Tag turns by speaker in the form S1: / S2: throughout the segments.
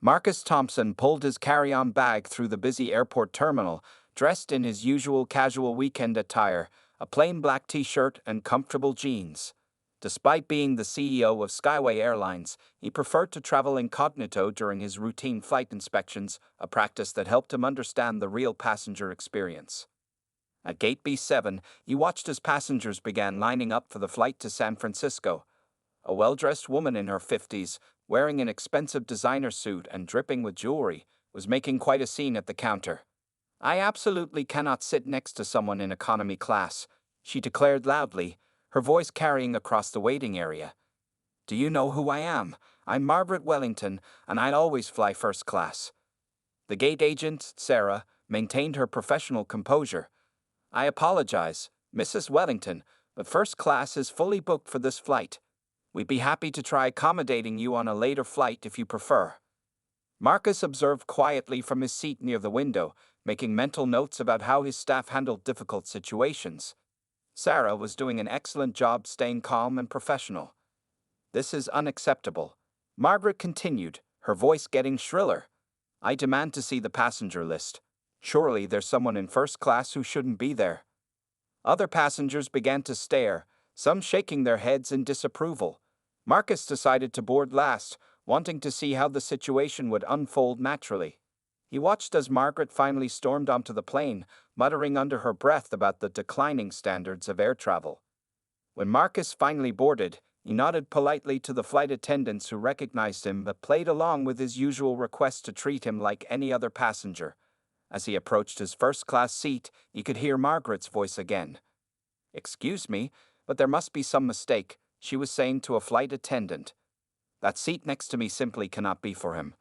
S1: Marcus Thompson pulled his carry-on bag through the busy airport terminal, dressed in his usual casual weekend attire, a plain black t-shirt and comfortable jeans. Despite being the CEO of Skyway Airlines, he preferred to travel incognito during his routine flight inspections, a practice that helped him understand the real passenger experience. At Gate B7, he watched as passengers began lining up for the flight to San Francisco. A well-dressed woman in her 50s, wearing an expensive designer suit and dripping with jewelry, was making quite a scene at the counter. "I absolutely cannot sit next to someone in economy class," she declared loudly, her voice carrying across the waiting area. "Do you know who I am? I'm Margaret Wellington, and I'd always fly first class." The gate agent, Sarah, maintained her professional composure. "I apologize, Mrs. Wellington, but first class is fully booked for this flight. We'd be happy to try accommodating you on a later flight if you prefer." Marcus observed quietly from his seat near the window, making mental notes about how his staff handled difficult situations. Sarah was doing an excellent job staying calm and professional. "This is unacceptable," Margaret continued, her voice getting shriller. "I demand to see the passenger list. Surely there's someone in first class who shouldn't be there." Other passengers began to stare, some shaking their heads in disapproval. Marcus decided to board last, wanting to see how the situation would unfold naturally. He watched as Margaret finally stormed onto the plane, muttering under her breath about the declining standards of air travel. When Marcus finally boarded, he nodded politely to the flight attendants who recognized him but played along with his usual request to treat him like any other passenger. As he approached his first-class seat, he could hear Margaret's voice again. "Excuse me, but there must be some mistake," she was saying to a flight attendant. "That seat next to me simply cannot be for him."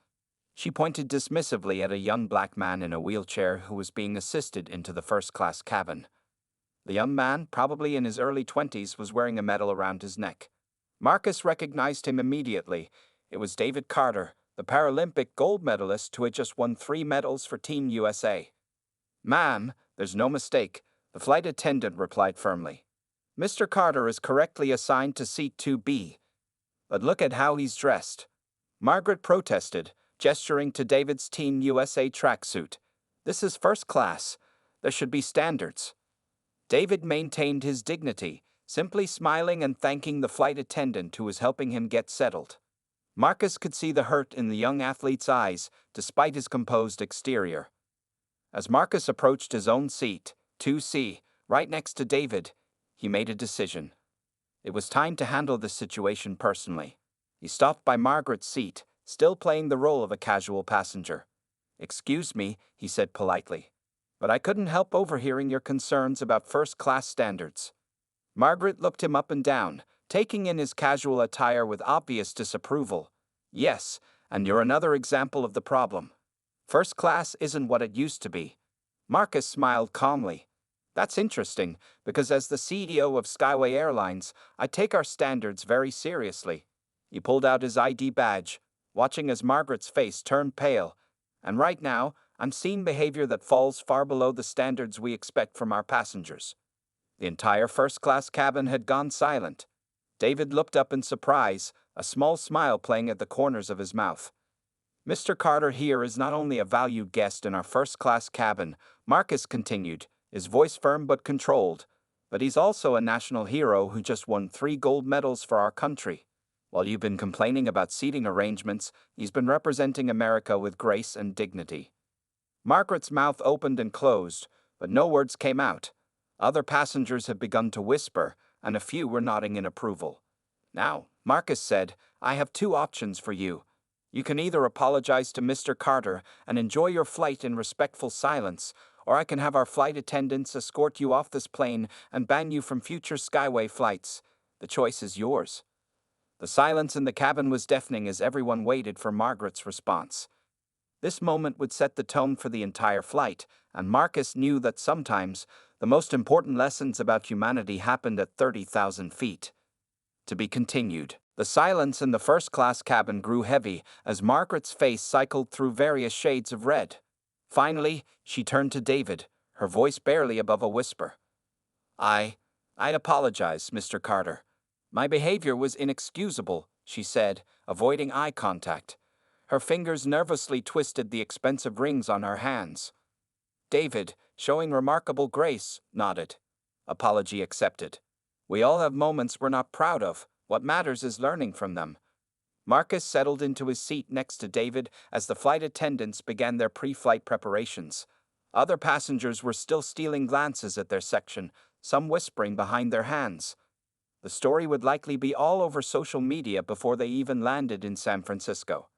S1: She pointed dismissively at a young black man in a wheelchair who was being assisted into the first-class cabin. The young man, probably in his early 20s, was wearing a medal around his neck. Marcus recognized him immediately. It was David Carter, the Paralympic gold medalist who had just won 3 medals for Team USA. "Ma'am, there's no mistake," the flight attendant replied firmly. "Mr. Carter is correctly assigned to seat 2B. But look at how he's dressed." Margaret protested, gesturing to David's Team USA tracksuit. "This is first class. There should be standards." David maintained his dignity, simply smiling and thanking the flight attendant who was helping him get settled. Marcus could see the hurt in the young athlete's eyes, despite his composed exterior. As Marcus approached his own seat, 2C, right next to David, he made a decision. It was time to handle this situation personally. He stopped by Margaret's seat, still playing the role of a casual passenger. "Excuse me," he said politely, "but I couldn't help overhearing your concerns about first-class standards." Margaret looked him up and down, taking in his casual attire with obvious disapproval. "Yes, and you're another example of the problem. First class isn't what it used to be." Marcus smiled calmly. "That's interesting, because as the CEO of Skyway Airlines, I take our standards very seriously." He pulled out his ID badge, watching as Margaret's face turned pale. "And right now, I'm seeing behavior that falls far below the standards we expect from our passengers." The entire first-class cabin had gone silent. David looked up in surprise, a small smile playing at the corners of his mouth. "Mr. Carter here is not only a valued guest in our first-class cabin," Marcus continued, his voice firm but controlled, "but he's also a national hero who just won 3 gold medals for our country. While you've been complaining about seating arrangements, he's been representing America with grace and dignity." Margaret's mouth opened and closed, but no words came out. Other passengers had begun to whisper, and a few were nodding in approval. "Now," Marcus said, "I have 2 options for you. You can either apologize to Mr. Carter and enjoy your flight in respectful silence, or I can have our flight attendants escort you off this plane and ban you from future Skyway flights. The choice is yours." The silence in the cabin was deafening as everyone waited for Margaret's response. This moment would set the tone for the entire flight, and Marcus knew that sometimes the most important lessons about humanity happened at 30,000 feet. To be continued. The silence in the first-class cabin grew heavy as Margaret's face cycled through various shades of red. Finally, she turned to David, her voice barely above a whisper. I'd apologize, Mr. Carter. My behavior was inexcusable," she said, avoiding eye contact. Her fingers nervously twisted the expensive rings on her hands. David, showing remarkable grace, nodded. Apology accepted. We all have moments we're not proud of. What matters is learning from them. Marcus settled into his seat next to David as the flight attendants began their pre-flight preparations. Other passengers were still stealing glances at their section, some whispering behind their hands. The story would likely be all over social media before they even landed in San Francisco.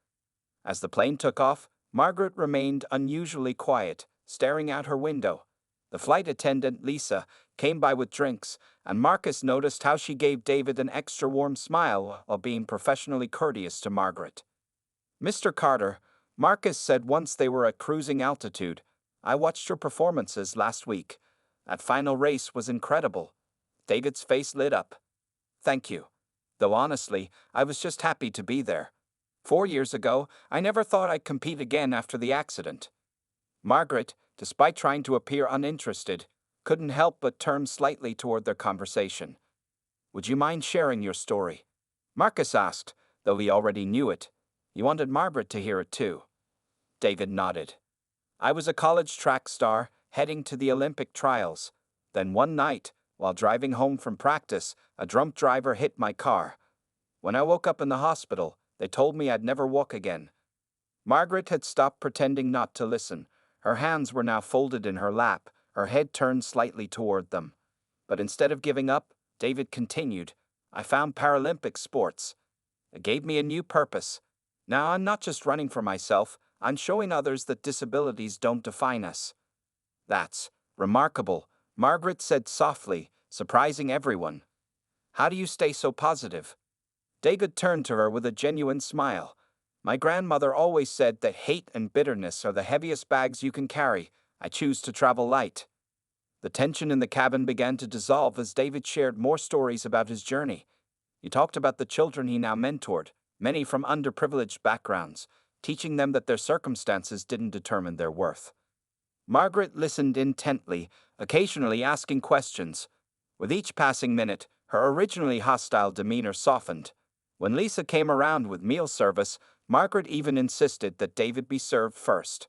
S1: As the plane took off, Margaret remained unusually quiet, staring out her window. The flight attendant, Lisa, came by with drinks, and Marcus noticed how she gave David an extra warm smile while being professionally courteous to Margaret. "Mr. Carter," Marcus said once they were at cruising altitude, "I watched your performances last week. That final race was incredible." David's face lit up. "Thank you. Though honestly, I was just happy to be there. 4 years ago, I never thought I'd compete again after the accident." Margaret, despite trying to appear uninterested, couldn't help but turn slightly toward their conversation. "Would you mind sharing your story?" Marcus asked, though he already knew it. He wanted Margaret to hear it too. David nodded. "I was a college track star, heading to the Olympic trials. Then one night, while driving home from practice, a drunk driver hit my car. When I woke up in the hospital, they told me I'd never walk again." Margaret had stopped pretending not to listen. Her hands were now folded in her lap, her head turned slightly toward them. But instead of giving up, David continued, "I found Paralympic sports. It gave me a new purpose. Now I'm not just running for myself, I'm showing others that disabilities don't define us." "That's remarkable," Margaret said softly, surprising everyone. "How do you stay so positive?" David turned to her with a genuine smile. "My grandmother always said that hate and bitterness are the heaviest bags you can carry. I choose to travel light." The tension in the cabin began to dissolve as David shared more stories about his journey. He talked about the children he now mentored, many from underprivileged backgrounds, teaching them that their circumstances didn't determine their worth. Margaret listened intently, occasionally asking questions. With each passing minute, her originally hostile demeanor softened. When Lisa came around with meal service, Margaret even insisted that David be served first.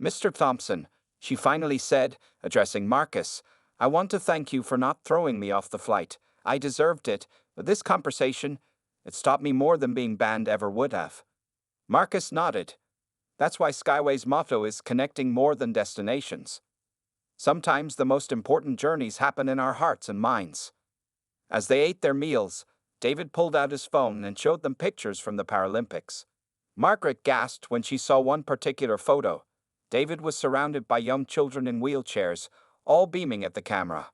S1: "Mr. Thompson," she finally said, addressing Marcus, "I want to thank you for not throwing me off the flight. I deserved it, but this conversation, it's taught me more than being banned ever would have." Marcus nodded. "That's why Skyway's motto is connecting more than destinations. Sometimes the most important journeys happen in our hearts and minds." As they ate their meals, David pulled out his phone and showed them pictures from the Paralympics. Margaret gasped when she saw one particular photo. David was surrounded by young children in wheelchairs, all beaming at the camera.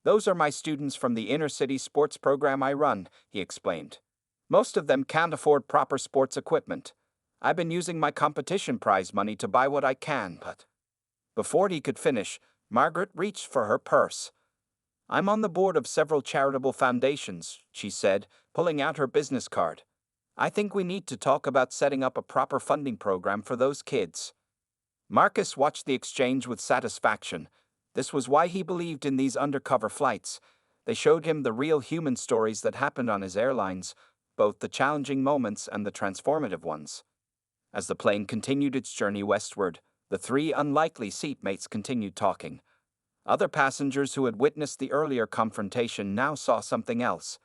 S1: "Those are my students from the inner-city sports program I run," he explained. "Most of them can't afford proper sports equipment. I've been using my competition prize money to buy what I can, but..." Before he could finish, Margaret reached for her purse. "I'm on the board of several charitable foundations," she said, pulling out her business card. "I think we need to talk about setting up a proper funding program for those kids." Marcus watched the exchange with satisfaction. This was why he believed in these undercover flights. They showed him the real human stories that happened on his airlines, both the challenging moments and the transformative ones. As the plane continued its journey westward, the three unlikely seatmates continued talking. Other passengers who had witnessed the earlier confrontation now saw something else.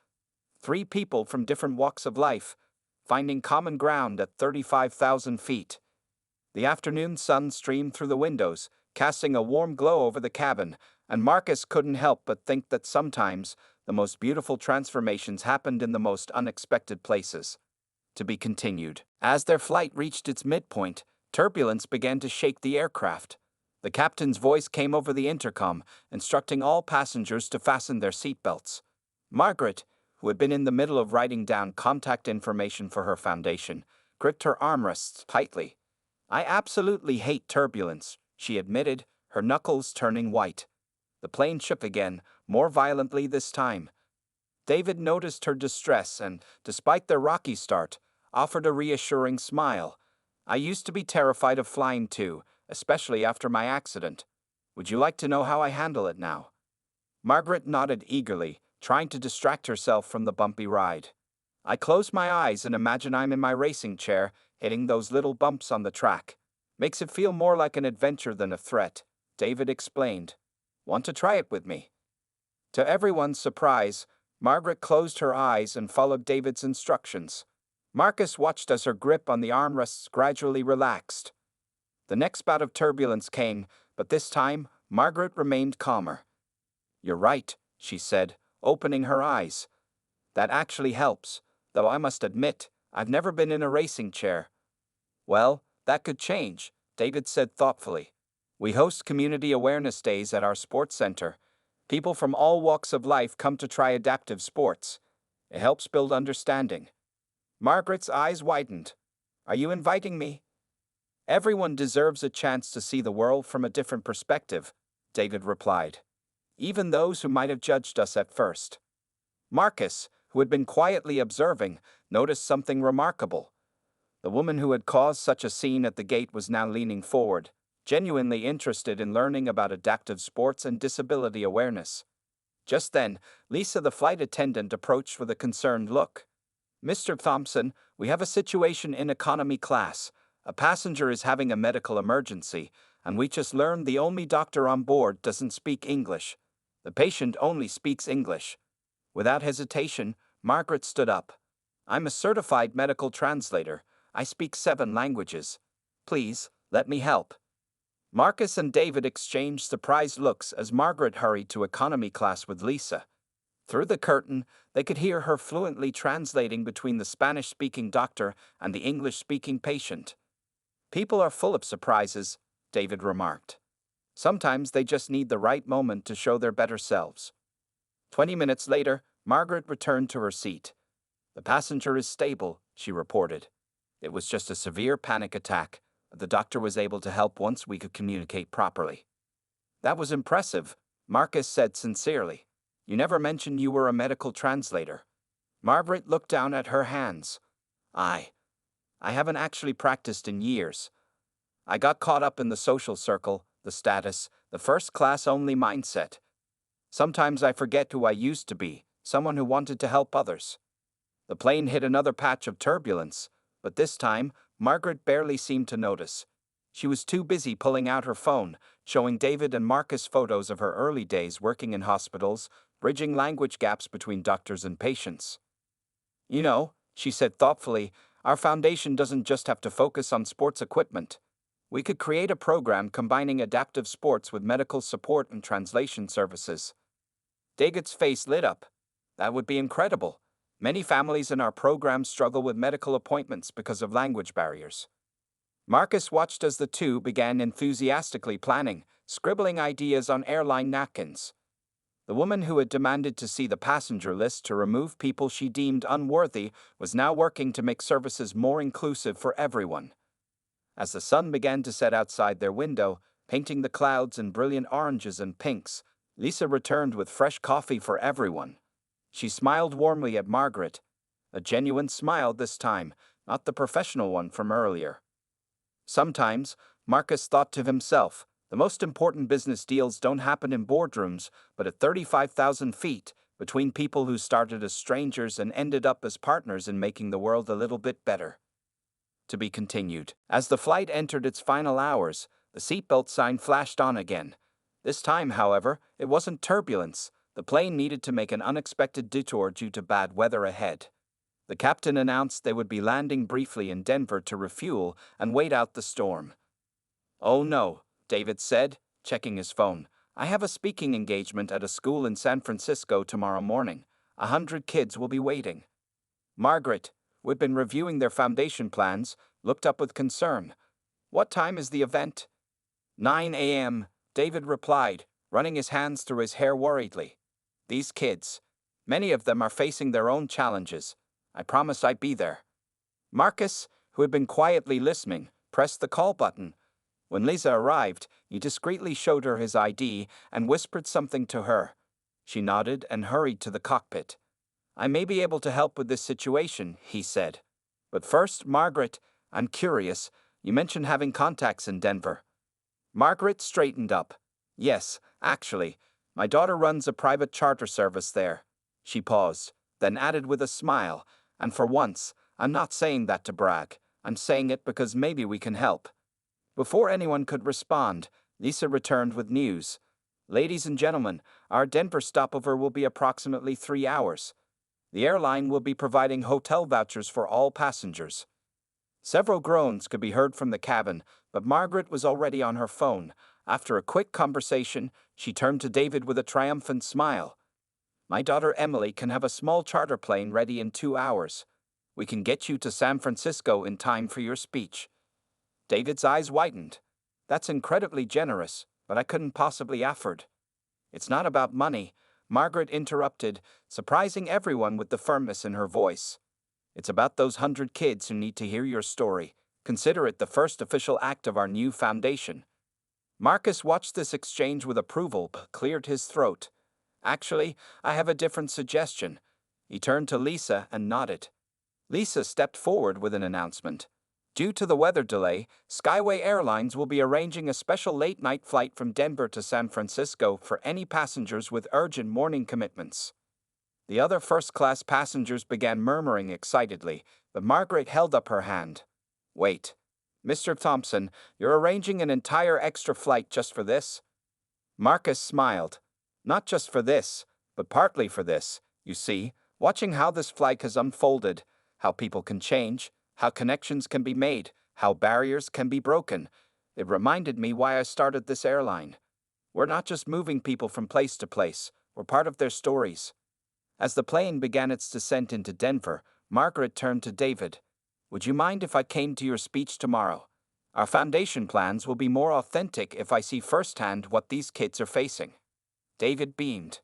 S1: Three people from different walks of life, finding common ground at 35,000 feet. The afternoon sun streamed through the windows, casting a warm glow over the cabin, and Marcus couldn't help but think that sometimes the most beautiful transformations happened in the most unexpected places. To be continued. As their flight reached its midpoint, turbulence began to shake the aircraft. The captain's voice came over the intercom, instructing all passengers to fasten their seatbelts. Margaret, who had been in the middle of writing down contact information for her foundation, gripped her armrests tightly. "I absolutely hate turbulence," she admitted, her knuckles turning white. The plane shook again, more violently this time. David noticed her distress and, despite their rocky start, offered a reassuring smile. "I used to be terrified of flying too, especially after my accident. Would you like to know how I handle it now?" Margaret nodded eagerly, trying to distract herself from the bumpy ride. "I close my eyes and imagine I'm in my racing chair, hitting those little bumps on the track. Makes it feel more like an adventure than a threat, David explained. Want to try it with me? To everyone's surprise, Margaret closed her eyes and followed David's instructions. Marcus watched as her grip on the armrests gradually relaxed. The next bout of turbulence came, but this time, Margaret remained calmer. You're right, she said, opening her eyes. That actually helps, though I must admit, I've never been in a racing chair. Well, that could change, David said thoughtfully. We host community awareness days at our sports center. People from all walks of life come to try adaptive sports. It helps build understanding. Margaret's eyes widened. Are you inviting me? Everyone deserves a chance to see the world from a different perspective, David replied. Even those who might have judged us at first. Marcus, who had been quietly observing, noticed something remarkable. The woman who had caused such a scene at the gate was now leaning forward, genuinely interested in learning about adaptive sports and disability awareness. Just then, Lisa, the flight attendant, approached with a concerned look. Mr. Thompson, we have a situation in economy class. A passenger is having a medical emergency, and we just learned the only doctor on board doesn't speak English. The patient only speaks English. Without hesitation, Margaret stood up. I'm a certified medical translator. I speak 7 languages. Please, let me help. Marcus and David exchanged surprised looks as Margaret hurried to economy class with Lisa. Through the curtain, they could hear her fluently translating between the Spanish-speaking doctor and the English-speaking patient. People are full of surprises, David remarked. Sometimes they just need the right moment to show their better selves. 20 minutes later, Margaret returned to her seat. The passenger is stable, she reported. It was just a severe panic attack. The doctor was able to help once we could communicate properly. That was impressive, Marcus said sincerely. You never mentioned you were a medical translator. Margaret looked down at her hands. I haven't actually practiced in years. I got caught up in the social circle, the status, the first-class-only mindset. Sometimes I forget who I used to be, someone who wanted to help others. The plane hit another patch of turbulence, but this time, Margaret barely seemed to notice. She was too busy pulling out her phone, showing David and Marcus photos of her early days working in hospitals, bridging language gaps between doctors and patients. You know, she said thoughtfully, our foundation doesn't just have to focus on sports equipment. We could create a program combining adaptive sports with medical support and translation services. David's face lit up. That would be incredible. Many families in our program struggle with medical appointments because of language barriers. Marcus watched as the two began enthusiastically planning, scribbling ideas on airline napkins. The woman who had demanded to see the passenger list to remove people she deemed unworthy was now working to make services more inclusive for everyone. As the sun began to set outside their window, painting the clouds in brilliant oranges and pinks, Lisa returned with fresh coffee for everyone. She smiled warmly at Margaret, a genuine smile this time, not the professional one from earlier. Sometimes, Marcus thought to himself, the most important business deals don't happen in boardrooms, but at 35,000 feet, between people who started as strangers and ended up as partners in making the world a little bit better. To be continued. As the flight entered its final hours, the seatbelt sign flashed on again. This time, however, it wasn't turbulence. The plane needed to make an unexpected detour due to bad weather ahead. The captain announced they would be landing briefly in Denver to refuel and wait out the storm. Oh no, David said, checking his phone. I have a speaking engagement at a school in San Francisco tomorrow morning. 100 kids will be waiting. Margaret, who'd been reviewing their foundation plans, looked up with concern. What time is the event? 9 a.m., David replied, running his hands through his hair worriedly. These kids. Many of them are facing their own challenges. I promised I'd be there. Marcus, who had been quietly listening, pressed the call button. When Lisa arrived, he discreetly showed her his ID and whispered something to her. She nodded and hurried to the cockpit. I may be able to help with this situation, he said. But first, Margaret, I'm curious. You mentioned having contacts in Denver. Margaret straightened up. Yes, actually. My daughter runs a private charter service there. She paused, then added with a smile, and for once, I'm not saying that to brag. I'm saying it because maybe we can help." Before anyone could respond, Lisa returned with news. "Ladies and gentlemen, our Denver stopover will be approximately 3 hours. The airline will be providing hotel vouchers for all passengers." Several groans could be heard from the cabin, but Margaret was already on her phone. After a quick conversation, she turned to David with a triumphant smile. "My daughter Emily can have a small charter plane ready in 2 hours. We can get you to San Francisco in time for your speech." David's eyes widened. "That's incredibly generous, but I couldn't possibly afford." "It's not about money," Margaret interrupted, surprising everyone with the firmness in her voice. "It's about those 100 kids who need to hear your story. Consider it the first official act of our new foundation." Marcus watched this exchange with approval but cleared his throat. "Actually, I have a different suggestion." He turned to Lisa and nodded. Lisa stepped forward with an announcement. "Due to the weather delay, Skyway Airlines will be arranging a special late-night flight from Denver to San Francisco for any passengers with urgent morning commitments." The other first-class passengers began murmuring excitedly, but Margaret held up her hand. "Wait. Mr. Thompson, you're arranging an entire extra flight just for this?" Marcus smiled. "Not just for this, but partly for this. You see, watching how this flight has unfolded, how people can change, how connections can be made, how barriers can be broken, it reminded me why I started this airline. We're not just moving people from place to place, we're part of their stories." As the plane began its descent into Denver, Margaret turned to David. "Would you mind if I came to your speech tomorrow? Our foundation plans will be more authentic if I see firsthand what these kids are facing." David beamed.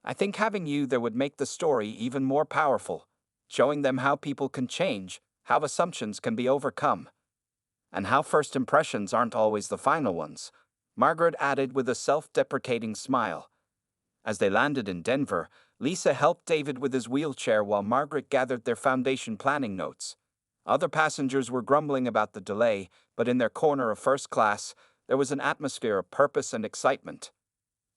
S1: "I think having you there would make the story even more powerful, showing them how people can change, how assumptions can be overcome, and how first impressions aren't always the final ones," Margaret added with a self-deprecating smile. As they landed in Denver, Lisa helped David with his wheelchair while Margaret gathered their foundation planning notes. Other passengers were grumbling about the delay, but in their corner of first class, there was an atmosphere of purpose and excitement.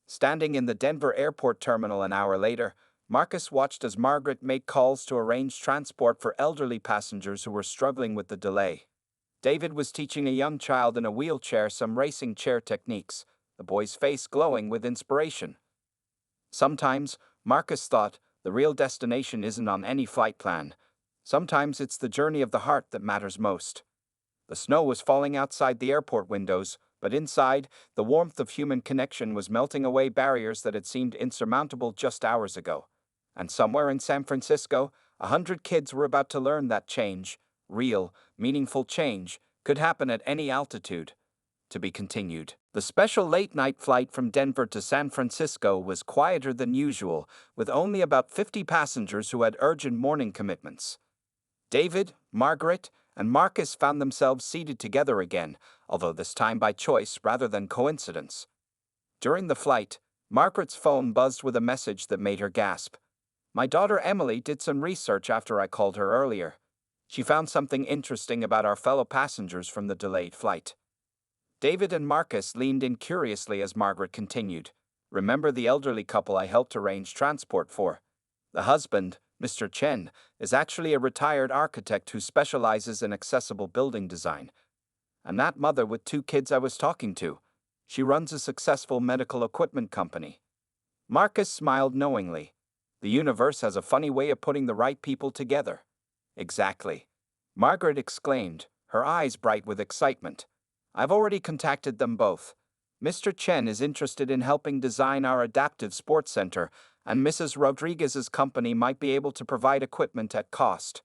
S1: Standing in the Denver airport terminal an hour later, Marcus watched as Margaret made calls to arrange transport for elderly passengers who were struggling with the delay. David was teaching a young child in a wheelchair some racing chair techniques, the boy's face glowing with inspiration. Sometimes, Marcus thought, the real destination isn't on any flight plan. Sometimes it's the journey of the heart that matters most. The snow was falling outside the airport windows, but inside, the warmth of human connection was melting away barriers that had seemed insurmountable just hours ago. And somewhere in San Francisco, 100 kids were about to learn that change, real, meaningful change, could happen at any altitude. To be continued. The special late-night flight from Denver to San Francisco was quieter than usual, with only about 50 passengers who had urgent morning commitments. David, Margaret, and Marcus found themselves seated together again, although this time by choice rather than coincidence. During the flight, Margaret's phone buzzed with a message that made her gasp. "My daughter Emily did some research after I called her earlier. She found something interesting about our fellow passengers from the delayed flight." David and Marcus leaned in curiously as Margaret continued. "Remember the elderly couple I helped arrange transport for? The husband, Mr. Chen, is actually a retired architect who specializes in accessible building design. And that mother with 2 kids I was talking to, she runs a successful medical equipment company." Marcus smiled knowingly. The universe has a funny way of putting the right people together. "Exactly," Margaret exclaimed, her eyes bright with excitement. "I've already contacted them both. Mr. Chen is interested in helping design our adaptive sports center, and Mrs. Rodriguez's company might be able to provide equipment at cost."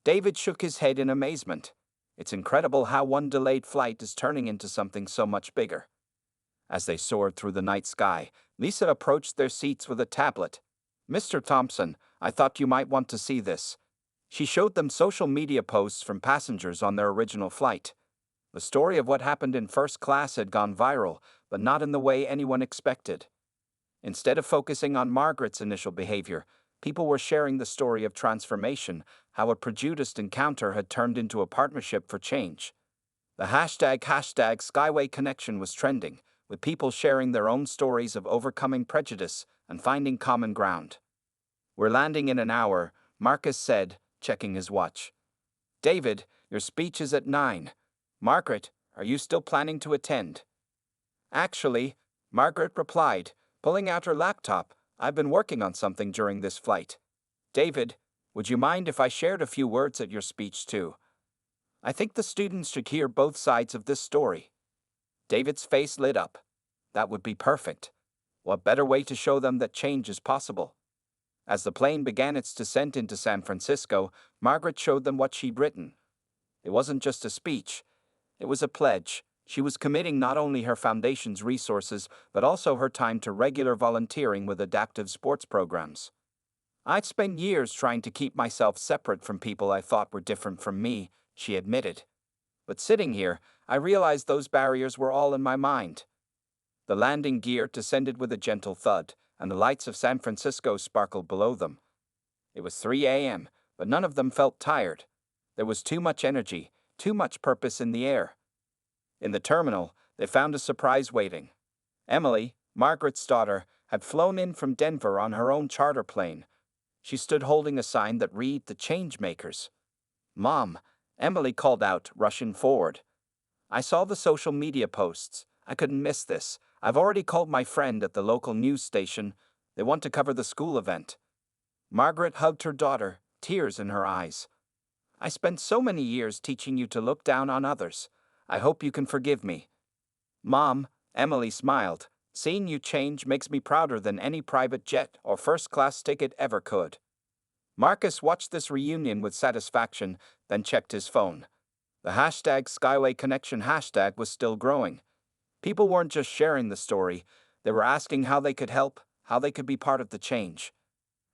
S1: David shook his head in amazement. It's incredible how one delayed flight is turning into something so much bigger. As they soared through the night sky, Lisa approached their seats with a tablet. "Mr. Thompson, I thought you might want to see this." She showed them social media posts from passengers on their original flight. The story of what happened in first class had gone viral, but not in the way anyone expected. Instead of focusing on Margaret's initial behavior, people were sharing the story of transformation, how a prejudiced encounter had turned into a partnership for change. The hashtag Skyway Connection was trending, with people sharing their own stories of overcoming prejudice and finding common ground. "We're landing in an hour," Marcus said, checking his watch. "David, Your speech is at 9. Margaret, are you still planning to attend? Actually, Margaret replied, pulling out her laptop, I've been working on something during this flight. David, would you mind if I shared a few words at your speech too? I think the students should hear both sides of this story. David's face lit up. That would be perfect. What better way to show them that change is possible? As the plane began its descent into San Francisco, Margaret showed them what she'd written. It wasn't just a speech. It was a pledge. She was committing not only her foundation's resources, but also her time to regular volunteering with adaptive sports programs. I'd spent years trying to keep myself separate from people I thought were different from me, she admitted. But sitting here, I realized those barriers were all in my mind. The landing gear descended with a gentle thud, and the lights of San Francisco sparkled below them. It was 3 a.m., but none of them felt tired. There was too much energy, too much purpose in the air. In the terminal, they found a surprise waiting. Emily, Margaret's daughter, had flown in from Denver on her own charter plane. She stood holding a sign that read The Changemakers. Mom, Emily called out, rushing forward. I saw the social media posts. I couldn't miss this. I've already called my friend at the local news station. They want to cover the school event. Margaret hugged her daughter, tears in her eyes. I spent so many years teaching you to look down on others. I hope you can forgive me. Mom, Emily smiled. Seeing you change makes me prouder than any private jet or first-class ticket ever could. Marcus watched this reunion with satisfaction, then checked his phone. The hashtag Skyway Connection hashtag was still growing. People weren't just sharing the story, they were asking how they could help, how they could be part of the change.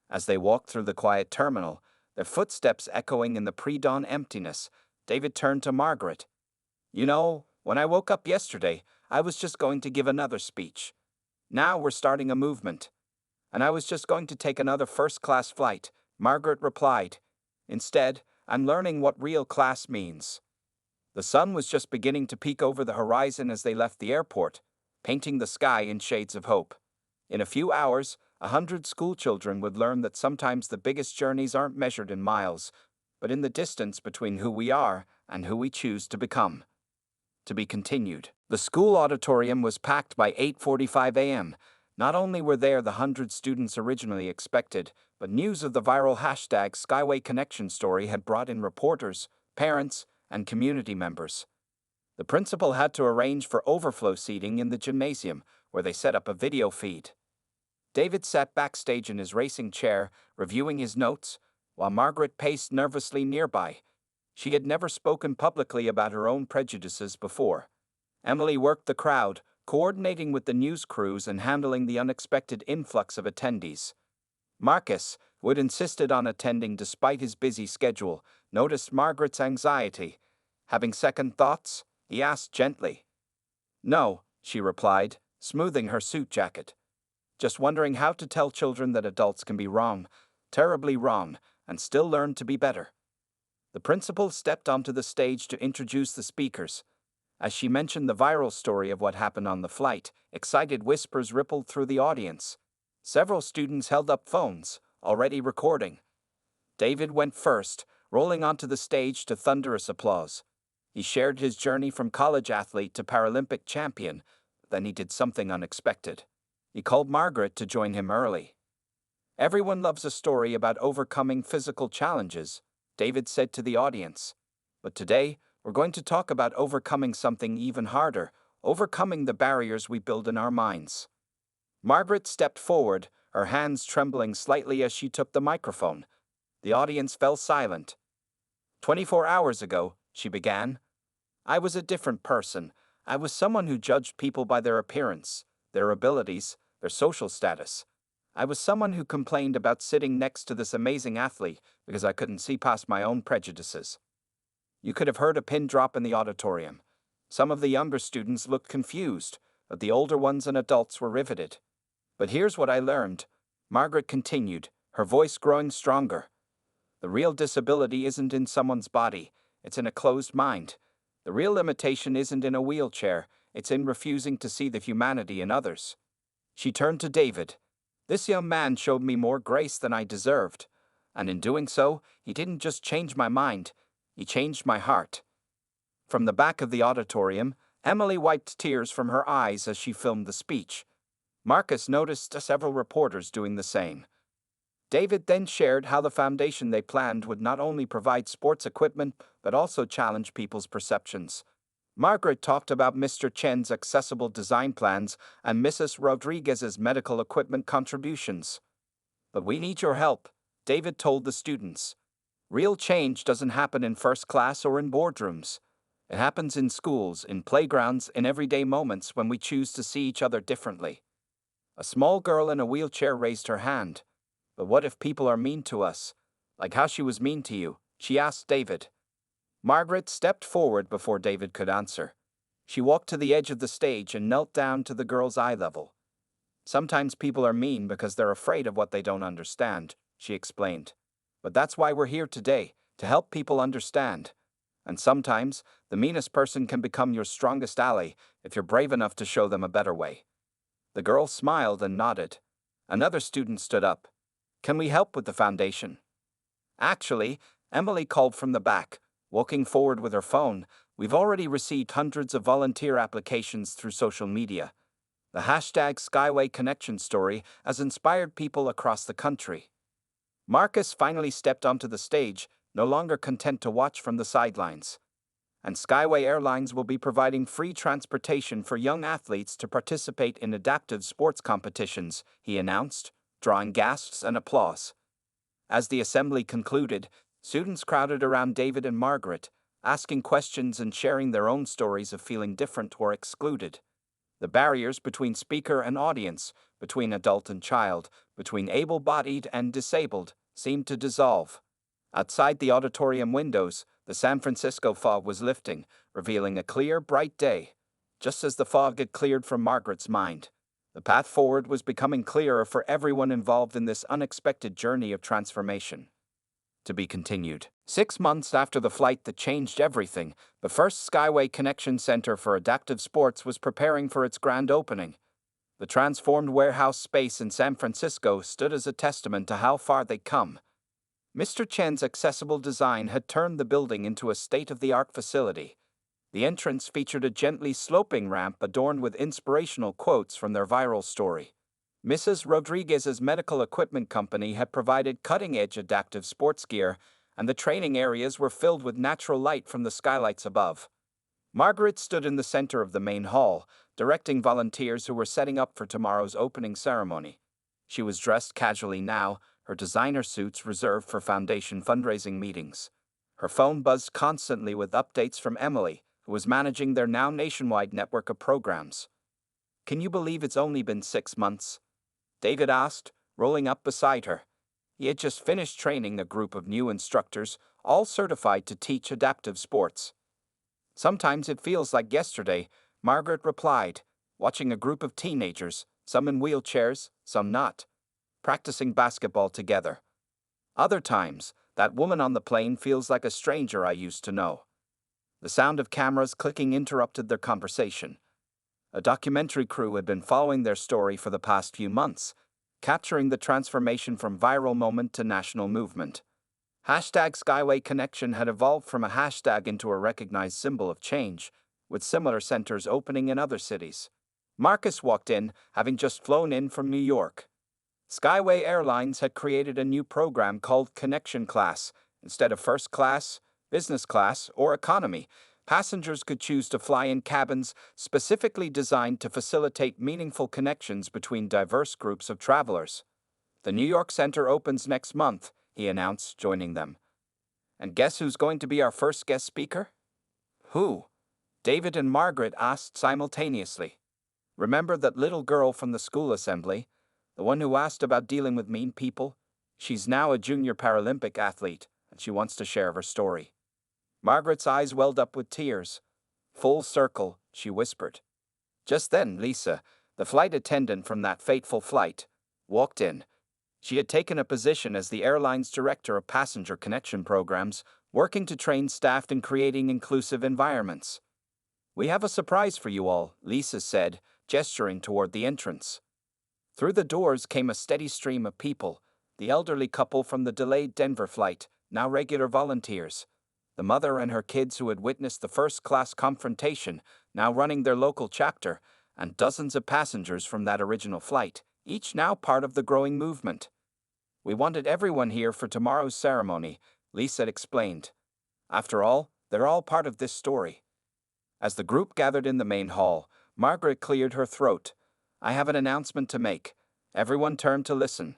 S1: As they walked through the quiet terminal, their footsteps echoing in the pre-dawn emptiness, David turned to Margaret. You know, when I woke up yesterday, I was just going to give another speech. Now we're starting a movement. And I was just going to take another first-class flight, Margaret replied. Instead, I'm learning what real class means. The sun was just beginning to peek over the horizon as they left the airport, painting the sky in shades of hope. In a few hours, 100 schoolchildren would learn that sometimes the biggest journeys aren't measured in miles, but in the distance between who we are and who we choose to become. To be continued. The school auditorium was packed by 8:45 a.m. Not only were there the 100 students originally expected, but news of the viral hashtag Skyway Connection story had brought in reporters, parents, and community members. The principal had to arrange for overflow seating in the gymnasium, where they set up a video feed. David sat backstage in his racing chair, reviewing his notes, while Margaret paced nervously nearby. She had never spoken publicly about her own prejudices before. Emily worked the crowd, coordinating with the news crews and handling the unexpected influx of attendees. Marcus, who had insisted on attending despite his busy schedule, noticed Margaret's anxiety. Having second thoughts, he asked gently. No, she replied, smoothing her suit jacket. Just wondering how to tell children that adults can be wrong, terribly wrong, and still learn to be better. The principal stepped onto the stage to introduce the speakers. As she mentioned the viral story of what happened on the flight, excited whispers rippled through the audience. Several students held up phones, already recording. David went first, rolling onto the stage to thunderous applause. He shared his journey from college athlete to Paralympic champion, then he did something unexpected. He called Margaret to join him early. Everyone loves a story about overcoming physical challenges, David said to the audience. But today, we're going to talk about overcoming something even harder, overcoming the barriers we build in our minds. Margaret stepped forward, her hands trembling slightly as she took the microphone. The audience fell silent. 24 hours ago, she began. I was a different person. I was someone who judged people by their appearance, their abilities, their social status. I was someone who complained about sitting next to this amazing athlete because I couldn't see past my own prejudices. You could have heard a pin drop in the auditorium. Some of the younger students looked confused, but the older ones and adults were riveted. But here's what I learned, Margaret continued, her voice growing stronger. The real disability isn't in someone's body, it's in a closed mind. The real limitation isn't in a wheelchair, it's in refusing to see the humanity in others. She turned to David. This young man showed me more grace than I deserved. And in doing so, he didn't just change my mind, He changed my heart." From the back of the auditorium, Emily wiped tears from her eyes as she filmed the speech. Marcus noticed several reporters doing the same. David then shared how the foundation they planned would not only provide sports equipment, but also challenge people's perceptions. Margaret talked about Mr. Chen's accessible design plans and Mrs. Rodriguez's medical equipment contributions. "But we need your help," David told the students. "Real change doesn't happen in first class or in boardrooms. It happens in schools, in playgrounds, in everyday moments when we choose to see each other differently." A small girl in a wheelchair raised her hand. "But what if people are mean to us? Like how she was mean to you?" she asked David. Margaret stepped forward before David could answer. She walked to the edge of the stage and knelt down to the girl's eye level. "Sometimes people are mean because they're afraid of what they don't understand," she explained. "But that's why we're here today, to help people understand. And sometimes, the meanest person can become your strongest ally if you're brave enough to show them a better way." The girl smiled and nodded. Another student stood up. "Can we help with the foundation?" "Actually," Emily called from the back, walking forward with her phone, "we've already received hundreds of volunteer applications through social media. The hashtag Skyway Connection story has inspired people across the country." Marcus finally stepped onto the stage, no longer content to watch from the sidelines. "And Skyway Airlines will be providing free transportation for young athletes to participate in adaptive sports competitions," he announced, drawing gasps and applause. As the assembly concluded, students crowded around David and Margaret, asking questions and sharing their own stories of feeling different or excluded. The barriers between speaker and audience, between adult and child, between able-bodied and disabled, seemed to dissolve. Outside the auditorium windows, the San Francisco fog was lifting, revealing a clear, bright day. Just as the fog had cleared from Margaret's mind, the path forward was becoming clearer for everyone involved in this unexpected journey of transformation. To be continued. 6 months after the flight that changed everything, the first Skyway Connection Center for Adaptive Sports was preparing for its grand opening. The transformed warehouse space in San Francisco stood as a testament to how far they'd come. Mr. Chen's accessible design had turned the building into a state-of-the-art facility. The entrance featured a gently sloping ramp adorned with inspirational quotes from their viral story. Mrs. Rodriguez's medical equipment company had provided cutting-edge adaptive sports gear, and the training areas were filled with natural light from the skylights above. Margaret stood in the center of the main hall, directing volunteers who were setting up for tomorrow's opening ceremony. She was dressed casually now, her designer suits reserved for foundation fundraising meetings. Her phone buzzed constantly with updates from Emily, who was managing their now nationwide network of programs. "Can you believe it's only been 6 months?" David asked, rolling up beside her. He had just finished training a group of new instructors, all certified to teach adaptive sports. "Sometimes it feels like yesterday," Margaret replied, watching a group of teenagers, some in wheelchairs, some not, practicing basketball together. "Other times, that woman on the plane feels like a stranger I used to know." The sound of cameras clicking interrupted their conversation. A documentary crew had been following their story for the past few months, capturing the transformation from viral moment to national movement. Hashtag Skyway Connection had evolved from a hashtag into a recognized symbol of change, with similar centers opening in other cities. Marcus walked in, having just flown in from New York. Skyway Airlines had created a new program called Connection Class. Instead of first class, business class, or economy, passengers could choose to fly in cabins specifically designed to facilitate meaningful connections between diverse groups of travelers. "The New York Center opens next month," he announced, joining them. "And guess who's going to be our first guest speaker?" "Who?" David and Margaret asked simultaneously. "Remember that little girl from the school assembly? The one who asked about dealing with mean people? She's now a junior Paralympic athlete, and she wants to share her story." Margaret's eyes welled up with tears. "Full circle," she whispered. Just then, Lisa, the flight attendant from that fateful flight, walked in. She had taken a position as the airline's director of passenger connection programs, working to train staff in creating inclusive environments. "We have a surprise for you all," Lisa said, gesturing toward the entrance. Through the doors came a steady stream of people, the elderly couple from the delayed Denver flight, now regular volunteers. The mother and her kids who had witnessed the first-class confrontation, now running their local chapter, and dozens of passengers from that original flight, each now part of the growing movement. "We wanted everyone here for tomorrow's ceremony," Lisa explained. "After all, they're all part of this story." As the group gathered in the main hall, Margaret cleared her throat. "I have an announcement to make." Everyone turned to listen.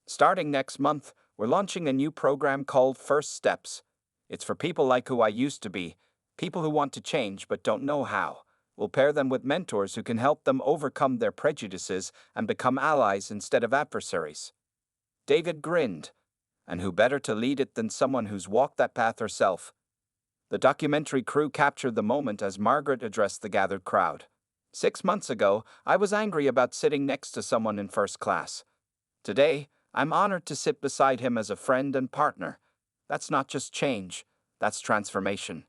S1: "Starting next month, we're launching a new program called First Steps. It's for people like who I used to be, people who want to change but don't know how. We'll pair them with mentors who can help them overcome their prejudices and become allies instead of adversaries." David grinned. "And who better to lead it than someone who's walked that path herself?" The documentary crew captured the moment as Margaret addressed the gathered crowd. "6 months ago, I was angry about sitting next to someone in first class. Today, I'm honored to sit beside him as a friend and partner. That's not just change, that's transformation."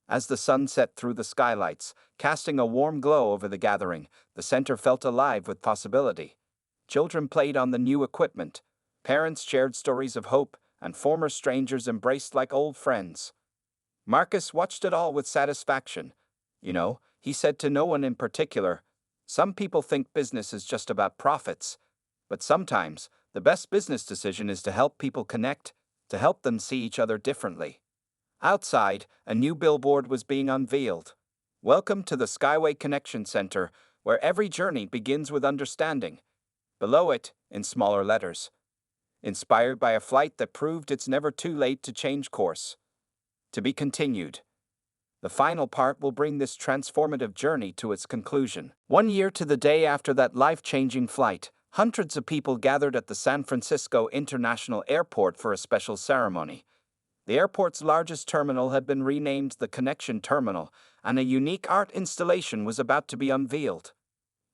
S1: As the sun set through the skylights, casting a warm glow over the gathering, the center felt alive with possibility. Children played on the new equipment. Parents shared stories of hope, and former strangers embraced like old friends. Marcus watched it all with satisfaction. "You know," he said to no one in particular, "some people think business is just about profits. But sometimes, the best business decision is to help people connect, to help them see each other differently." Outside, a new billboard was being unveiled. "Welcome to the Skyway Connection Center, where every journey begins with understanding." Below it, in smaller letters, "Inspired by a flight that proved it's never too late to change course. To be continued." The final part will bring this transformative journey to its conclusion. 1 year to the day after that life-changing flight, hundreds of people gathered at the San Francisco International Airport for a special ceremony. The airport's largest terminal had been renamed the Connection Terminal, and a unique art installation was about to be unveiled.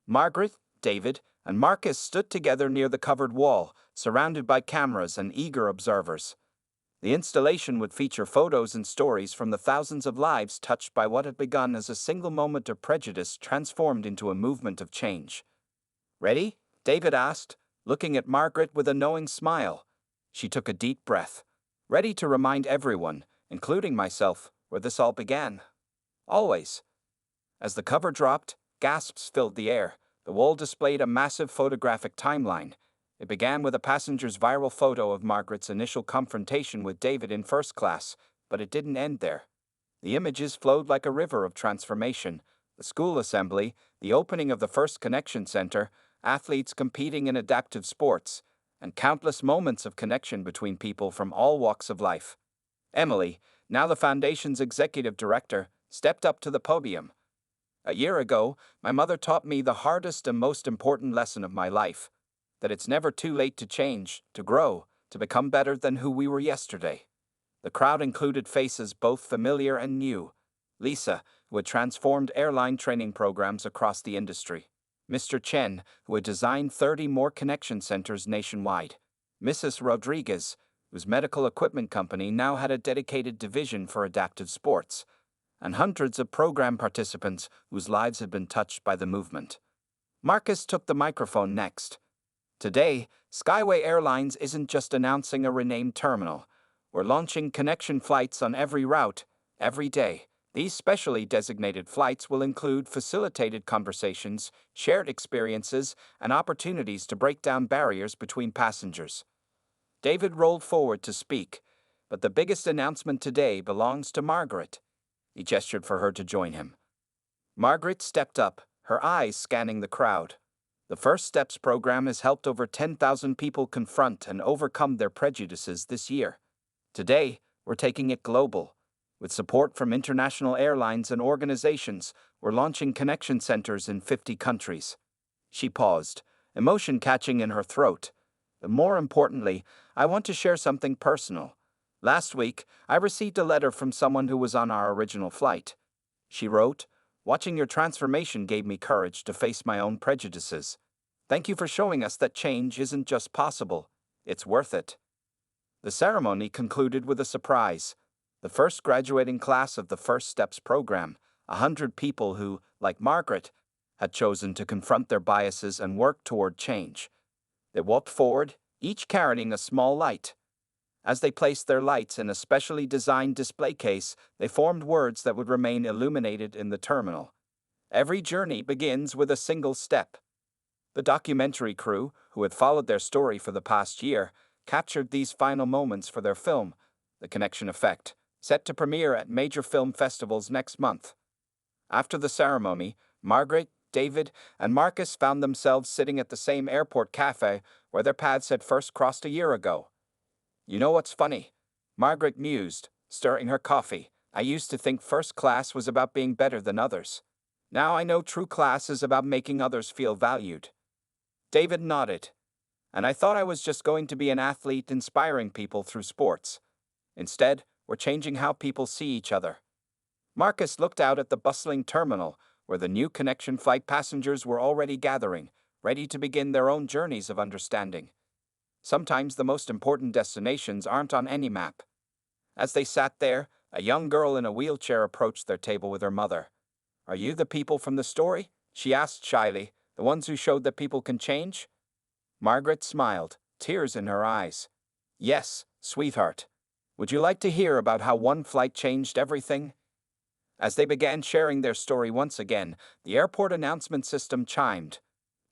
S1: Margaret, David, and Marcus stood together near the covered wall, surrounded by cameras and eager observers. The installation would feature photos and stories from the thousands of lives touched by what had begun as a single moment of prejudice transformed into a movement of change. "Ready?" David asked, looking at Margaret with a knowing smile. She took a deep breath. "Ready to remind everyone, including myself, where this all began." "Always." As the cover dropped, gasps filled the air. The wall displayed a massive photographic timeline. It began with a passenger's viral photo of Margaret's initial confrontation with David in first class, but it didn't end there. The images flowed like a river of transformation. The school assembly, the opening of the first connection center, athletes competing in adaptive sports, and countless moments of connection between people from all walks of life. Emily, now the Foundation's executive director, stepped up to the podium. "A year ago, my mother taught me the hardest and most important lesson of my life, that it's never too late to change, to grow, to become better than who we were yesterday." The crowd included faces both familiar and new. Lisa, who had transformed airline training programs across the industry. Mr. Chen, who had designed 30 more connection centers nationwide. Mrs. Rodriguez, whose medical equipment company now had a dedicated division for adaptive sports. And hundreds of program participants whose lives had been touched by the movement. Marcus took the microphone next. "Today, Skyway Airlines isn't just announcing a renamed terminal. We're launching connection flights on every route, every day. These specially designated flights will include facilitated conversations, shared experiences, and opportunities to break down barriers between passengers." David rolled forward to speak, but the biggest announcement today belongs to Margaret. He gestured for her to join him. Margaret stepped up, her eyes scanning the crowd. "The First Steps program has helped over 10,000 people confront and overcome their prejudices this year. Today, we're taking it global. With support from international airlines and organizations, we're launching connection centers in 50 countries." She paused, emotion catching in her throat. "But more importantly, I want to share something personal. Last week, I received a letter from someone who was on our original flight. She wrote, 'Watching your transformation gave me courage to face my own prejudices. Thank you for showing us that change isn't just possible, it's worth it.'" The ceremony concluded with a surprise. The first graduating class of the First Steps program, 100 people who, like Margaret, had chosen to confront their biases and work toward change. They walked forward, each carrying a small light. As they placed their lights in a specially designed display case, they formed words that would remain illuminated in the terminal. Every journey begins with a single step. The documentary crew, who had followed their story for the past year, captured these final moments for their film, The Connection Effect, set to premiere at major film festivals next month. After the ceremony, Margaret, David, and Marcus found themselves sitting at the same airport cafe where their paths had first crossed a year ago. "You know what's funny?" Margaret mused, stirring her coffee. "I used to think first class was about being better than others. Now I know true class is about making others feel valued." David nodded. "And I thought I was just going to be an athlete inspiring people through sports. Instead, we're changing how people see each other." Marcus looked out at the bustling terminal, where the new connection flight passengers were already gathering, ready to begin their own journeys of understanding. Sometimes the most important destinations aren't on any map. As they sat there, a young girl in a wheelchair approached their table with her mother. "Are you the people from the story?" she asked shyly, "the ones who showed that people can change?" Margaret smiled, tears in her eyes. "Yes, sweetheart. Would you like to hear about how one flight changed everything?" As they began sharing their story once again, the airport announcement system chimed.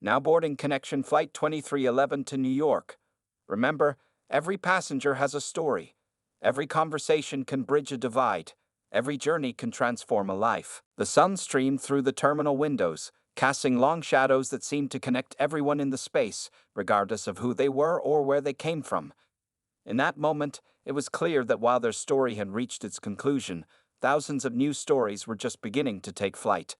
S1: "Now boarding connection flight 2311 to New York. Remember, every passenger has a story. Every conversation can bridge a divide. Every journey can transform a life." The sun streamed through the terminal windows, casting long shadows that seemed to connect everyone in the space, regardless of who they were or where they came from. In that moment, it was clear that while their story had reached its conclusion, thousands of new stories were just beginning to take flight.